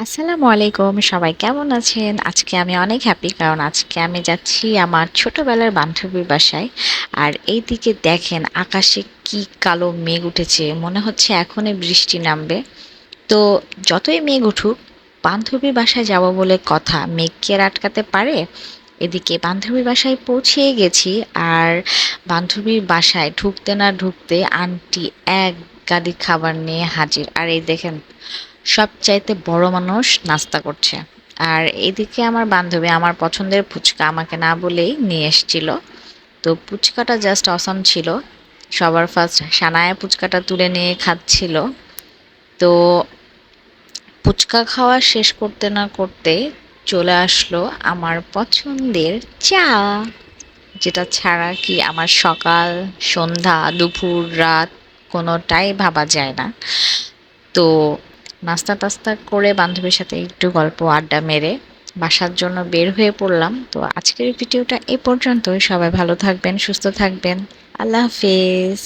আসসালামু আলাইকুম, সবাই কেমন আছেন? আজকে আমি অনেক হ্যাপি কারণ আজকে আমি যাচ্ছি আমার ছোটবেলার বান্ধবীর বাসায়। আর এইদিকে দেখেন আকাশে কি কালো মেঘ উঠেছে, মনে হচ্ছে এখনই বৃষ্টি নামবে। তো যতই মেঘ উঠুক, বান্ধবীর বাসায় যাব বলে কথা, মেঘ কি আর আটকাতে পারে? এদিকে বান্ধবীর বাসায় পৌঁছে গেছি। আর বান্ধবীর বাসায় ঢুকতে না ঢুকতে আন্টি এক গাড়ি খাবার নিয়ে হাজির। আর এই দেখেন, সবচাইতে বড় মানুষ নাস্তা করছে। আর এদিকে আমার বান্ধবী আমার পছন্দের ফুচকা আমাকে না বলেই নিয়ে এসেছিল। তো ফুচকাটা জাস্ট অসাম ছিল। সবার ফার্স্ট সানায়া ফুচকাটা তুলে নিয়ে খাচ্ছিল। তো ফুচকা খাওয়া শেষ করতে না করতে চলে আসলো আমার পছন্দের চা, যেটা ছাড়া কি আমার সকাল, সন্ধ্যা, দুপুর, রাত কোনোটাই ভাবা যায় না। তো নাস্তা টাস্তা করে বান্ধবীর সাথে একটু গল্প আড্ডা মেরে বাসার জন্য বের হয়ে পড়লাম। তো আজকের ভিডিওটা এ পর্যন্তই। সবাই ভালো থাকবেন, সুস্থ থাকবেন। আল্লাহ হাফেজ।